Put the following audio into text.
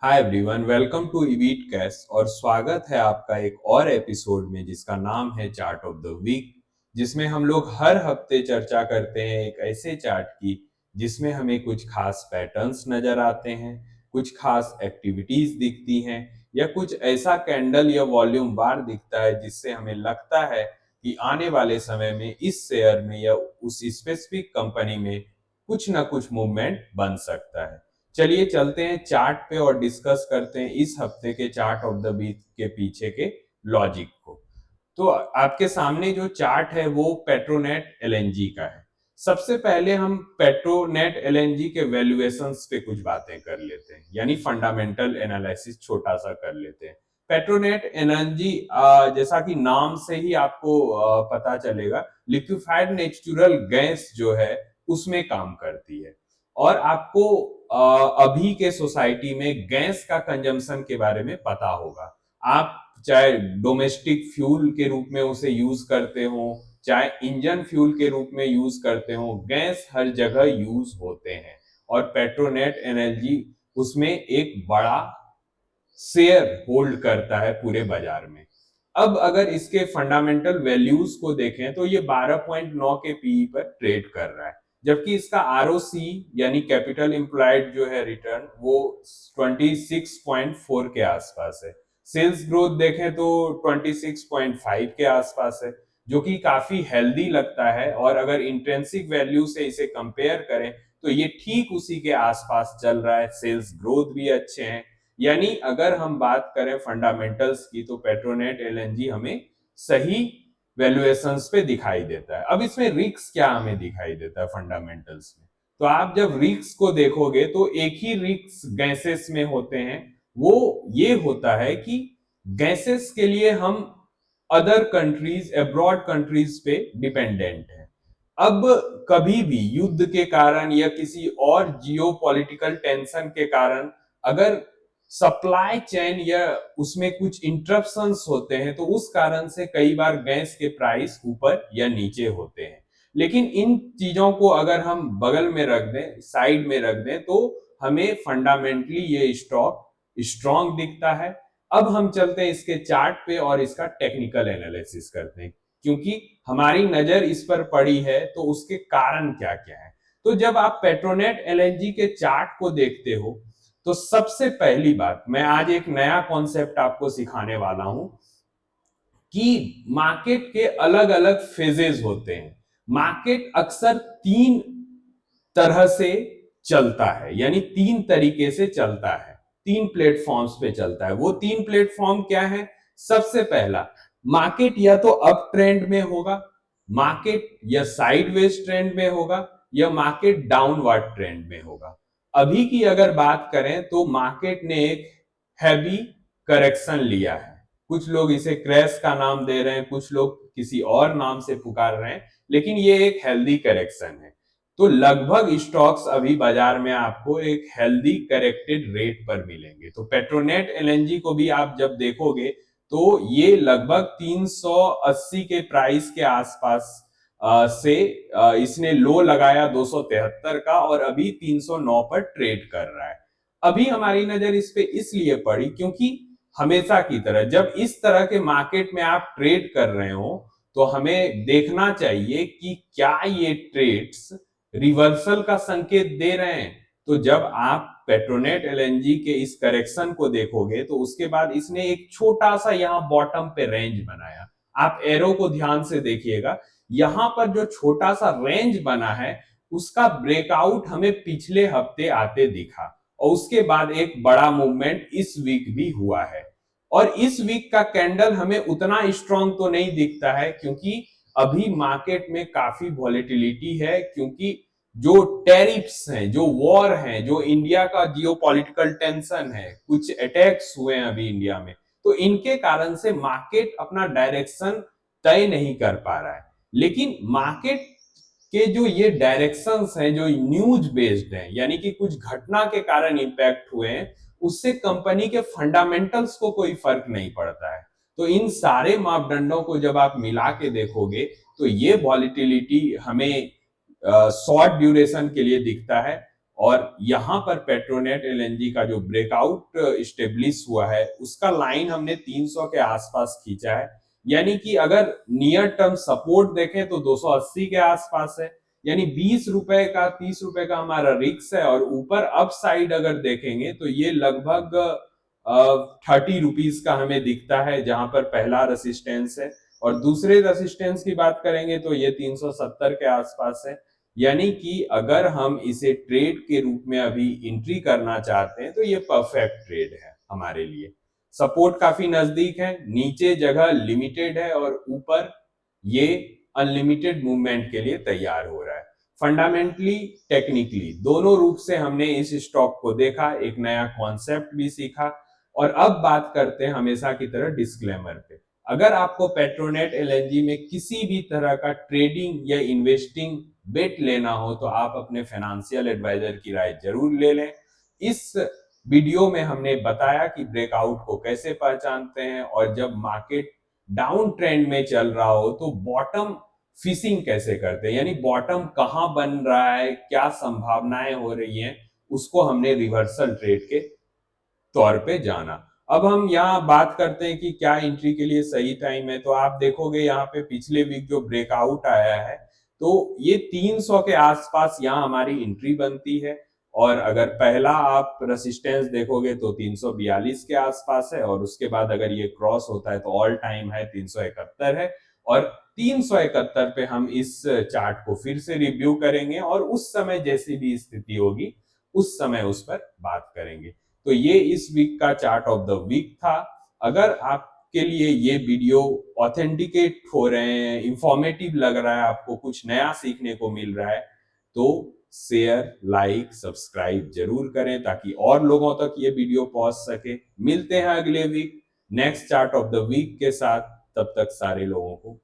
Hi everyone, welcome to इवीट कैश और स्वागत है आपका एक और एपिसोड में जिसका नाम है चार्ट ऑफ द वीक। जिसमें हम लोग हर हफ्ते चर्चा करते हैं एक ऐसे चार्ट की जिसमें हमें कुछ खास पैटर्न्स नजर आते हैं, कुछ खास एक्टिविटीज दिखती हैं या कुछ ऐसा कैंडल या वॉल्यूम बार दिखता है जिससे हमें लगता है कि आने वाले समय में इस शेयर में या उस स्पेसिफिक कंपनी में कुछ ना कुछ मूवमेंट बन सकता है। चलिए चलते हैं चार्ट पे और डिस्कस करते हैं इस हफ्ते के चार्ट ऑफ द वीक के पीछे के लॉजिक को। तो आपके सामने जो चार्ट है वो पेट्रोनेट एलएनजी का है। सबसे पहले हम पेट्रोनेट एलएनजी के वैल्यूएशंस पे कुछ बातें कर लेते हैं, यानी फंडामेंटल एनालिसिस छोटा सा कर लेते हैं। पेट्रोनेट एनर्जी, जैसा कि नाम से ही आपको पता चलेगा, लिक्विफाइड नेचुरल गैस जो है उसमें काम करती है। और आपको अभी के सोसाइटी में गैस का कंजम्पशन के बारे में पता होगा। आप चाहे डोमेस्टिक फ्यूल के रूप में उसे यूज करते हो, चाहे इंजन फ्यूल के रूप में यूज करते हो, गैस हर जगह यूज होते हैं। और पेट्रोनेट एनर्जी उसमें एक बड़ा शेयर होल्ड करता है पूरे बाजार में। अब अगर इसके फंडामेंटल वैल्यूज को देखें तो ये 12.9 के पीई पर ट्रेड कर रहा है, जबकि इसका आरओसी यानी कैपिटल एम्प्लॉयड जो है रिटर्न वो 26.4 के आसपास है। सेल्स ग्रोथ देखें तो 26.5 के आसपास है, जो कि काफी हेल्दी लगता है। और अगर इंट्रिंसिक वैल्यू से इसे कंपेयर करें तो ये ठीक उसी के आसपास चल रहा है। सेल्स ग्रोथ भी अच्छे हैं। यानी अगर हम बात करें फंडामेंटल्स की तो पेट्रोनेट एलएनजी हमें सही वैल्यूएशंस पे दिखाई देता है। अब इसमें रिस्क क्या हमें दिखाई देता है फंडामेंटल्स में? तो आप जब रिस्क को देखोगे तो एक ही रिस्क गैसेस में होते हैं। वो ये होता है कि गैसेस के लिए हम अदर कंट्रीज, अब्रॉड कंट्रीज पे डिपेंडेंट हैं। अब कभी भी युद्ध के कारण या किसी और जियो पॉलिटिकल टेंशन के कारण अगर सप्लाई चेन या उसमें कुछ इंटरप्शंस होते हैं तो उस कारण से कई बार गैस के प्राइस ऊपर या नीचे होते हैं। लेकिन इन चीजों को अगर हम बगल में रख दें, साइड में रख दें, तो हमें फंडामेंटली ये स्टॉक स्ट्रॉन्ग दिखता है। अब हम चलते हैं इसके चार्ट पे और इसका टेक्निकल एनालिसिस करते हैं, क्योंकि हमारी नजर इस पर पड़ी है तो उसके कारण क्या क्या है। तो जब आप पेट्रोनेट एलएनजी के चार्ट को देखते हो तो सबसे पहली बात, मैं आज एक नया कॉन्सेप्ट आपको सिखाने वाला हूं कि मार्केट के अलग अलग फेजेस होते हैं। मार्केट अक्सर तीन तरह से चलता है, यानी तीन तरीके से चलता है, तीन प्लेटफॉर्म्स पे चलता है। वो तीन प्लेटफॉर्म क्या है? सबसे पहला, मार्केट या तो अप ट्रेंड में होगा, मार्केट या साइडवेज ट्रेंड में होगा, या मार्केट डाउनवर्ड ट्रेंड में होगा। अभी की अगर बात करें तो मार्केट ने एक हैवी करेक्शन लिया है। कुछ लोग इसे क्रैश का नाम दे रहे हैं, कुछ लोग किसी और नाम से पुकार रहे हैं, लेकिन ये एक हेल्दी करेक्शन है। तो लगभग स्टॉक्स अभी बाजार में आपको एक हेल्दी करेक्टेड रेट पर मिलेंगे। तो पेट्रोनेट एलएनजी को भी आप जब देखोगे तो ये लगभग 380 के प्राइस के आसपास से इसने लो लगाया 273 का और अभी 309 पर ट्रेड कर रहा है। अभी हमारी नजर इस पे इसलिए पड़ी क्योंकि हमेशा की तरह जब इस तरह के मार्केट में आप ट्रेड कर रहे हो तो हमें देखना चाहिए कि क्या ये ट्रेड्स रिवर्सल का संकेत दे रहे हैं। तो जब आप पेट्रोनेट एलएनजी के इस करेक्शन को देखोगे तो उसके बाद इसने एक छोटा सा यहां बॉटम पे रेंज बनाया। आप एरो को ध्यान से देखिएगा, यहां पर जो छोटा सा रेंज बना है उसका ब्रेकआउट हमें पिछले हफ्ते आते दिखा और उसके बाद एक बड़ा मूवमेंट इस वीक भी हुआ है। और इस वीक का कैंडल हमें उतना स्ट्रांग तो नहीं दिखता है क्योंकि अभी मार्केट में काफी वॉलेटिलिटी है, क्योंकि जो टैरिफ्स हैं, जो वॉर हैं, जो इंडिया का जियोपॉलिटिकल टेंशन है, कुछ अटैक्स हुए हैं अभी इंडिया में, तो इनके कारण से मार्केट अपना डायरेक्शन तय नहीं कर पा रहा है। लेकिन मार्केट के जो ये डायरेक्शंस हैं जो न्यूज बेस्ड हैं, यानी कि कुछ घटना के कारण इंपैक्ट हुए हैं, उससे कंपनी के फंडामेंटल्स को कोई फर्क नहीं पड़ता है। तो इन सारे मापदंडों को जब आप मिला के देखोगे तो ये वॉलिटिलिटी हमें शॉर्ट ड्यूरेशन के लिए दिखता है। और यहाँ पर पेट्रोनेट एलएनजी का जो ब्रेकआउट स्टेब्लिश हुआ है उसका लाइन हमने 300 के आसपास खींचा है, यानी कि अगर नियर टर्म सपोर्ट देखें तो 280 के आसपास है, यानी 20 रुपए का 30 रुपए का हमारा रिक्स है। और ऊपर अप साइड अगर देखेंगे तो ये लगभग 30 रुपीज का हमें दिखता है, जहां पर पहला रेसिस्टेंस है। और दूसरे रेसिस्टेंस की बात करेंगे तो ये 370 के आसपास है, यानी कि अगर हम इसे ट्रेड के रूप में अभी एंट्री करना चाहते हैं तो ये परफेक्ट ट्रेड है हमारे लिए। सपोर्ट काफी नजदीक है, नीचे जगह लिमिटेड है और ऊपर ये अनलिमिटेड मूवमेंट के लिए तैयार हो रहा है। फंडामेंटली टेक्निकली दोनों रूप से हमने इस स्टॉक को देखा, एक नया कॉन्सेप्ट भी सीखा। और अब बात करते हैं हमेशा की तरह डिस्क्लेमर पे। अगर आपको पेट्रोनेट एलएनजी में किसी भी तरह का ट्रेडिंग या इन्वेस्टिंग बेट लेना हो तो आप अपने फाइनेंशियल एडवाइजर की राय जरूर ले लें। इस वीडियो में हमने बताया कि ब्रेकआउट को कैसे पहचानते हैं और जब मार्केट डाउन ट्रेंड में चल रहा हो तो बॉटम फिशिंग कैसे करते हैं, यानी बॉटम कहां बन रहा है, क्या संभावनाएं हो रही हैं, उसको हमने रिवर्सल ट्रेड के तौर पे जाना। अब हम यहाँ बात करते हैं कि क्या एंट्री के लिए सही टाइम है। तो आप देखोगे यहाँ पे पिछले वीक जो ब्रेकआउट आया है तो ये 300 के आसपास यहाँ हमारी एंट्री बनती है। और अगर पहला आप रेसिस्टेंस देखोगे तो 342 के आसपास है, और उसके बाद अगर ये क्रॉस होता है तो ऑल टाइम है 371 है। और 371 पे हम इस चार्ट को फिर से रिव्यू करेंगे और उस समय जैसी भी स्थिति होगी उस समय उस पर बात करेंगे। तो ये इस वीक का चार्ट ऑफ द वीक था। अगर आपके लिए ये वीडियो ऑथेंटिकेट हो रहे हैं, इंफॉर्मेटिव लग रहा है, आपको कुछ नया सीखने को मिल रहा है, तो शेयर, लाइक, सब्सक्राइब जरूर करें ताकि और लोगों तक ये वीडियो पहुंच सके। मिलते हैं अगले week next chart of the week के साथ, तब तक सारे लोगों को